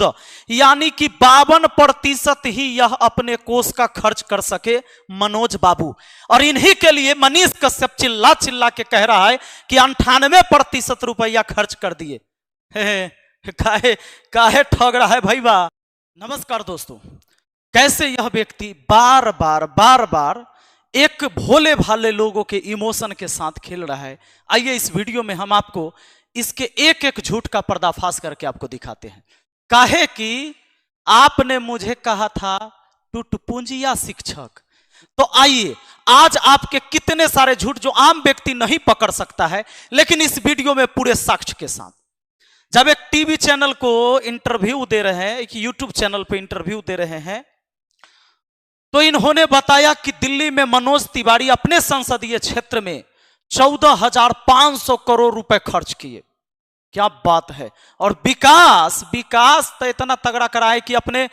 शुद्ध, यानी कि 52% ही यह अपने कोष का खर्च कर सके मनोज बाबू। और इन्हीं के लिए मनीष कश्यप चिल्ला चिल्ला के कह रहा है कि 98% रुपया खर्च कर दिए। काहे काहे ठग रहा है भाई वाह। नमस्कार दोस्तों, कैसे यह व्यक्ति बार बार एक भोले भाले लोगों के इमोशन के साथ खेल रहा है। आइए इस वीडियो में हम आपको इसके एक एक झूठ का पर्दाफाश करके आपको दिखाते हैं। काहे कि आपने मुझे कहा था टुटपुंजिया शिक्षक। तो आइए आज आपके कितने सारे झूठ जो आम व्यक्ति नहीं पकड़ सकता है, लेकिन इस वीडियो में पूरे साक्ष्य के साथ। जब एक टीवी चैनल को इंटरव्यू दे रहे हैं, एक यूट्यूब चैनल पे इंटरव्यू दे रहे हैं, तो इन्होंने बताया कि दिल्ली में मनोज तिवारी अपने संसदीय क्षेत्र में 14,500 करोड़ रुपए खर्च किए। क्या बात है। और विकास तो इतना तगड़ा करा है कि अपने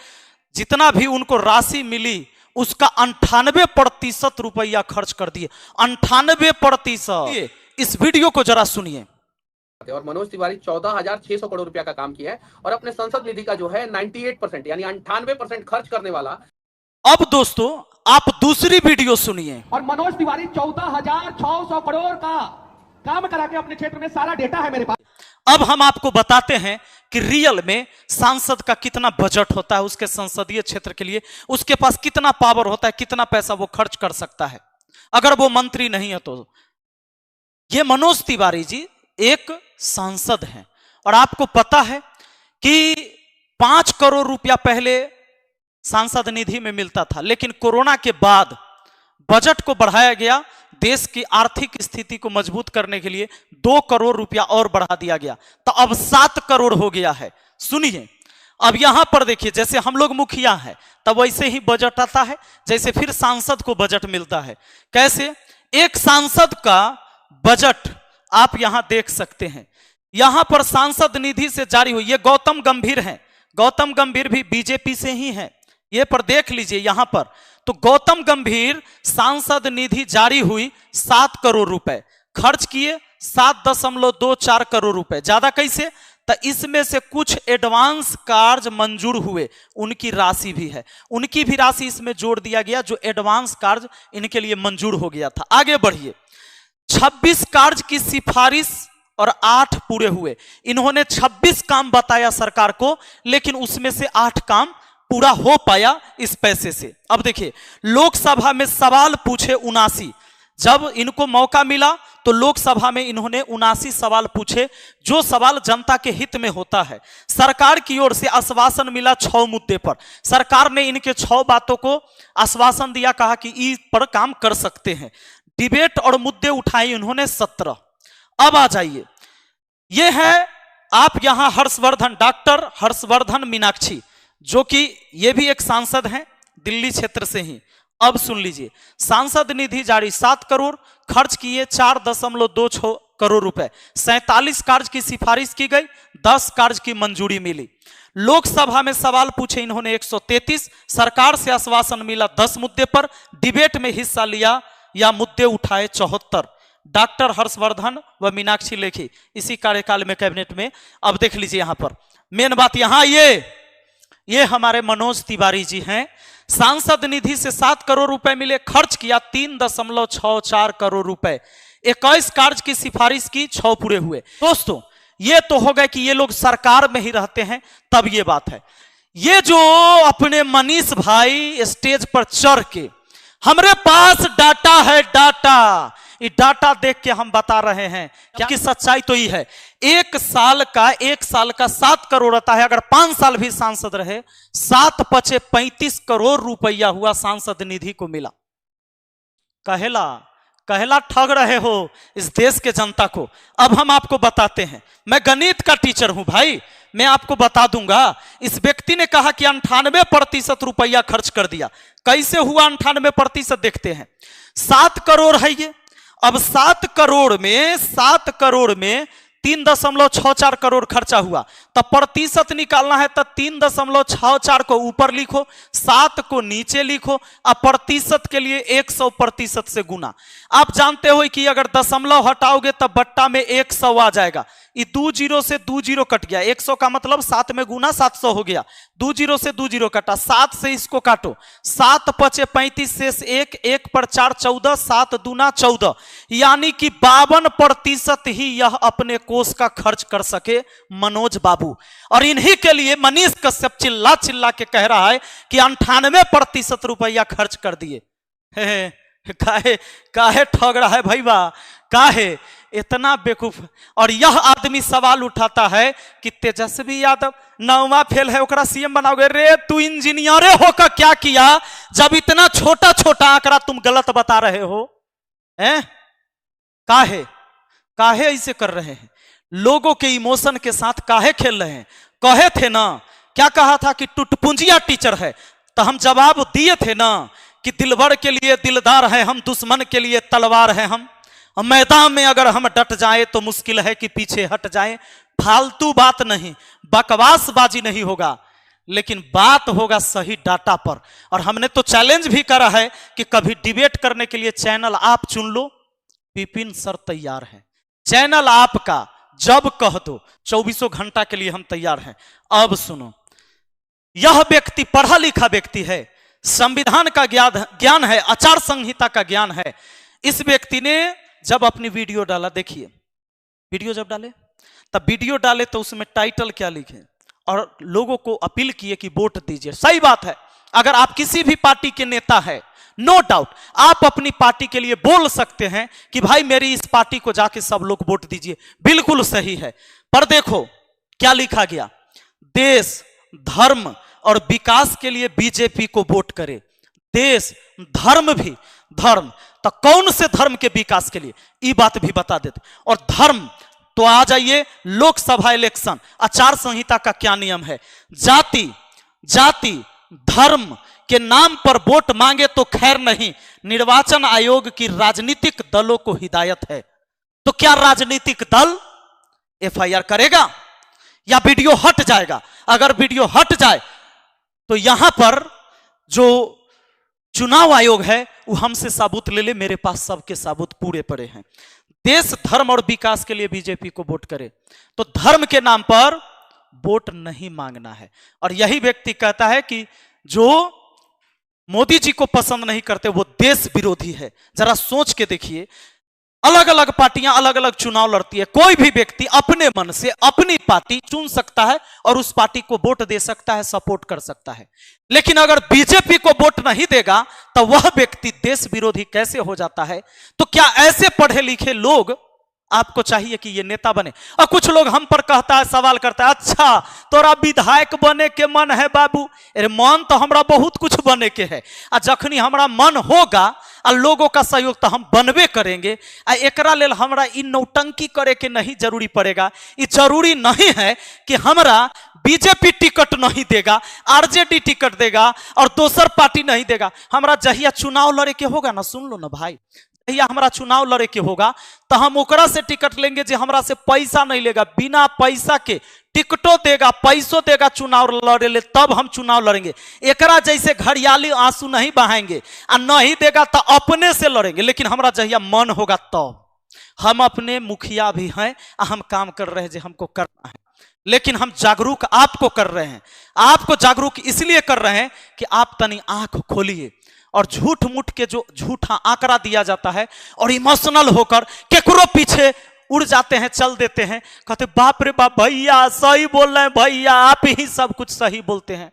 जितना भी उनको राशि मिली उसका 98% रुपया खर्च कर दिए। 98%। इस वीडियो को जरा सुनिए। और मनोज तिवारी 14,600 करोड़ रुपया का काम किया है और अपने संसद निधि का जो है 98% यानी 98% खर्च करने वाला। अब दोस्तों आप दूसरी वीडियो सुनिए। और मनोज तिवारी 14,600 करोड़ का काम करा के अपने क्षेत्र में, सारा डेटा है मेरे पास। अब हम आपको बताते हैं कि रियल में सांसद का कितना बजट होता है, उसके संसदीय क्षेत्र के लिए उसके पास कितना पावर होता है, कितना पैसा वो खर्च कर सकता है अगर वो मंत्री नहीं है तो। ये मनोज तिवारी जी एक सांसद हैं और आपको पता है कि 5 करोड़ रुपया पहले सांसद निधि में मिलता था, लेकिन कोरोना के बाद बजट को बढ़ाया गया। देश की आर्थिक स्थिति को मजबूत करने के लिए 2 करोड़ रुपया और बढ़ा दिया गया, तो अब 7 करोड़ हो गया है। सुनिए, अब यहां पर देखिए, जैसे हम लोग मुखिया हैं तब वैसे ही बजट आता है, जैसे फिर सांसद को बजट मिलता है। कैसे? एक सांसद का बजट आप यहां देख सकते हैं। यहां पर सांसद निधि से जारी हुई, ये गौतम गंभीर हैं, गौतम गंभीर भी बीजेपी से ही हैं, ये पर देख लीजिए यहां पर। तो गौतम गंभीर सांसद निधि जारी हुई 7 करोड़ रुपए, खर्च किए 7.24 करोड़ रुपए। ज्यादा कैसे? तो इसमें से कुछ एडवांस कार्य मंजूर हुए, उनकी राशि भी है, उनकी भी राशि इसमें जोड़ दिया गया जो एडवांस कार्य इनके लिए मंजूर हो गया था। आगे बढ़िए। 26 कार्य की सिफारिश और 8 पूरे हुए। इन्होंने 26 काम बताया सरकार को, लेकिन उसमें से 8 काम पूरा हो पाया इस पैसे से। अब देखिए, लोकसभा में सवाल पूछे 79। जब इनको मौका मिला तो लोकसभा में इन्होंने 79 सवाल पूछे, जो सवाल जनता के हित में होता है। सरकार की ओर से आश्वासन मिला 6 मुद्दे पर। सरकार ने इनके 6 बातों को आश्वासन दिया, कहा कि इस पर काम कर सकते हैं। डिबेट और मुद्दे उठाए इन्होंने 17। अब आ जाइए, ये है आप यहां हर्षवर्धन, डॉक्टर हर्षवर्धन मीनाक्षी, जो कि ये भी एक सांसद हैं दिल्ली क्षेत्र से ही। अब सुन लीजिए, सांसद निधि जारी 7 करोड़, खर्च किए 4.26 करोड़ रुपए। 47 कार्य की सिफारिश की गई, 10 कार्य की मंजूरी मिली। लोकसभा में सवाल पूछे इन्होंने 133, सरकार से आश्वासन मिला 10 मुद्दे पर। डिबेट में हिस्सा लिया या मुद्दे उठाए 74। डॉक्टर हर्षवर्धन व मीनाक्षी लेखी इसी कार्यकाल में कैबिनेट में। अब देख लीजिए यहां पर मेन बात, यहां ये हमारे मनोज तिवारी जी हैं। सांसद निधि से 7 करोड़ रुपए मिले, खर्च किया 3.64 करोड़ रुपए। 21 कार्य की सिफारिश की, 6 पूरे हुए। दोस्तों ये तो हो गए कि ये लोग सरकार में ही रहते हैं, तब ये बात है। ये जो अपने मनीष भाई स्टेज पर चढ़ के हमारे पास डाटा है, डाटा देख के हम बता रहे हैं कि सच्चाई तो ही है। 1 साल का 7 करोड़ आता है। अगर 5 साल भी सांसद रहे, 7 पचे 35 करोड़ रुपया हुआ सांसद निधि को मिला। कहला ठग रहे हो इस देश के जनता को। अब हम आपको बताते हैं, मैं गणित का टीचर हूं भाई, मैं आपको बता दूंगा। इस व्यक्ति ने कहा कि 98% रुपया खर्च कर दिया। कैसे हुआ 98%? देखते हैं। 7 करोड़ है ये। अब 7 करोड़ में 3.64 करोड़ खर्चा हुआ, तब प्रतिशत निकालना है तो 3.64 को ऊपर लिखो, 7 को नीचे लिखो, अब प्रतिशत के लिए 100% से गुना। आप जानते हो कि अगर दशमलव हटाओगे तब बट्टा में 100 आ जाएगा, ये 2 जीरो से 2 जीरो कट गया, 100 का मतलब 7 में गुना 700 हो गया, 2 जीरो से 2 जीरो कटा, 7 से इसको काटो, 7 पचे 35 शेष 1, 1 पर 4 14, 7 दूना 14, यानी कि 52% ही यह अपने कोष का खर्च कर सके मनोज बाबू। और इन्हीं के लिए मनीष कश्यप चिल्ला चिल्ला के कह रहा है कि 98% रुपया खर्च कर दिए। काहे काहे ठग रहा है भाई वाह, काहे इतना बेवकूफ। और यह आदमी सवाल उठाता है कि तेजस्वी यादव 9वां फेल है, ओकरा सीएम बनाओगे। रे तू इंजीनियर होकर क्या किया जब इतना छोटा छोटा आंकड़ा तुम गलत बता रहे हो? हैं काहे काहे ऐसे कर रहे हैं? लोगों के इमोशन के साथ काहे खेल रहे हैं? कहे थे ना, क्या कहा था कि टुटपुंजिया टीचर है, तो हम जवाब दिए थे ना कि दिलबर के लिए दिलदार है हम, दुश्मन के लिए तलवार है हम। मैदान में अगर हम डट जाए तो मुश्किल है कि पीछे हट जाए। फालतू बात नहीं, बकवासबाजी नहीं होगा, लेकिन बात होगा सही डाटा पर। और हमने तो चैलेंज भी करा है कि कभी डिबेट करने के लिए चैनल आप चुन लो, विपिन सर तैयार है। चैनल आपका, जब कह दो 24 घंटा के लिए हम तैयार हैं। अब सुनो, यह व्यक्ति पढ़ा लिखा व्यक्ति है, संविधान का ज्ञान है, आचार संहिता का ज्ञान है। इस व्यक्ति ने जब अपनी वीडियो डाला, देखिए वीडियो जब डाले तब वीडियो डाले तो उसमें टाइटल क्या लिखे और लोगों को अपील किए कि वोट दीजिए। सही बात है, अगर आप किसी भी पार्टी के नेता है, नो डाउट आप अपनी पार्टी के लिए बोल सकते हैं कि भाई मेरी इस पार्टी को जाके सब लोग वोट दीजिए, बिल्कुल सही है। पर देखो क्या लिखा गया, देश धर्म और विकास के लिए बीजेपी को वोट करे। देश धर्म भी धर्म, तो कौन से धर्म के विकास के लिए, ये बात भी बता देते। और धर्म तो आ जाइए, लोकसभा इलेक्शन आचार संहिता का क्या नियम है, जाति धर्म के नाम पर वोट मांगे तो खैर नहीं, निर्वाचन आयोग की राजनीतिक दलों को हिदायत है। तो क्या राजनीतिक दल एफआईआर करेगा या वीडियो हट जाएगा? अगर वीडियो हट जाए तो यहां पर जो चुनाव आयोग है वो हमसे सबूत ले ले, मेरे पास सबके सबूत पूरे पड़े हैं। देश धर्म और विकास के लिए बीजेपी को वोट करे तो धर्म के नाम पर वोट नहीं मांगना है। और यही व्यक्ति कहता है कि जो मोदी जी को पसंद नहीं करते वो देश विरोधी है। जरा सोच के देखिए, अलग अलग पार्टियां अलग अलग चुनाव लड़ती है, कोई भी व्यक्ति अपने मन से अपनी पार्टी चुन सकता है और उस पार्टी को वोट दे सकता है, सपोर्ट कर सकता है। लेकिन अगर बीजेपी को वोट नहीं देगा तो वह व्यक्ति देश विरोधी कैसे हो जाता है? तो क्या ऐसे पढ़े लिखे लोग आपको चाहिए कि ये नेता बने? और कुछ लोग हम पर कहता है, सवाल करता है, अच्छा तोरा विधायक बने के मन है बाबू? अरे मन तो हमरा बहुत कुछ बने के है, आ जखनी हमरा मन होगा आ लोगों का सहयोग तो हम बनबे करेंगे। आ एकरा लेल हमरा इ नौटंकी करे के नहीं जरूरी पड़ेगा। ये जरूरी नहीं है कि हमरा बीजेपी टिकट नहीं देगा, आरजेडी टिकट देगा और दोसर पार्टी नहीं देगा। हमरा जहिया चुनाव लड़े के होगा ना, सुन लो ना भाई, या हमरा चुनाव लड़े के होगा तो हम ओकरा से टिकट लेंगे जो हमरा से पैसा नहीं लेगा, बिना पैसा के टिकटों देगा, पैसों देगा, चुनाव लड़े ले, तब हम चुनाव लड़ेंगे। एकरा जैसे घड़ियाली आंसू नहीं बहाएंगे और नहीं देगा तो अपने से लड़ेंगे। लेकिन हमरा जहिया मन होगा तब हम अपने मुखिया भी हैं, हम काम कर रहे हैं जो हमको करना है। लेकिन हम जागरूक आपको कर रहे हैं, आपको जागरूक इसलिए कर रहे हैं कि आप तनी आंख खोलिए। और झूठ मूठ के जो झूठा आंकड़ा दिया जाता है और इमोशनल होकर केकरो पीछे उड़ जाते हैं, चल देते हैं, कहते बाप रे बाप भैया सही बोल रहे हैं, भैया आप ही सब कुछ सही बोलते हैं।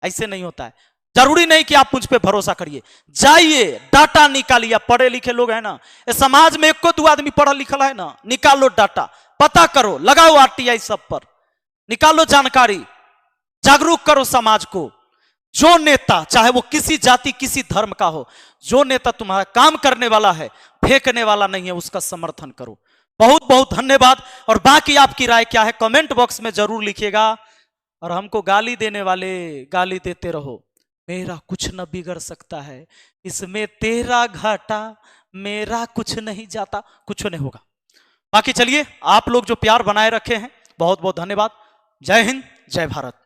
ऐसे नहीं होता है। जरूरी नहीं कि आप मुझ पे भरोसा करिए, जाइए डाटा निकालिए। पढ़े लिखे लोग हैं ना, इस समाज में 1-2 आदमी पढ़ा लिखा है ना, निकालो डाटा, पता करो, लगाओ आरटीआई सब पर, निकालो जानकारी, जागरूक करो समाज को। जो नेता, चाहे वो किसी जाति किसी धर्म का हो, जो नेता तुम्हारा काम करने वाला है, फेंकने वाला नहीं है, उसका समर्थन करो। बहुत बहुत धन्यवाद। और बाकी आपकी राय क्या है कमेंट बॉक्स में जरूर लिखिएगा। और हमको गाली देने वाले गाली देते रहो, मेरा कुछ न बिगड़ सकता है, इसमें तेरा घाटा मेरा कुछ नहीं जाता, कुछ नहीं होगा। बाकी चलिए, आप लोग जो प्यार बनाए रखे हैं बहुत बहुत धन्यवाद। जय हिंद, जय भारत।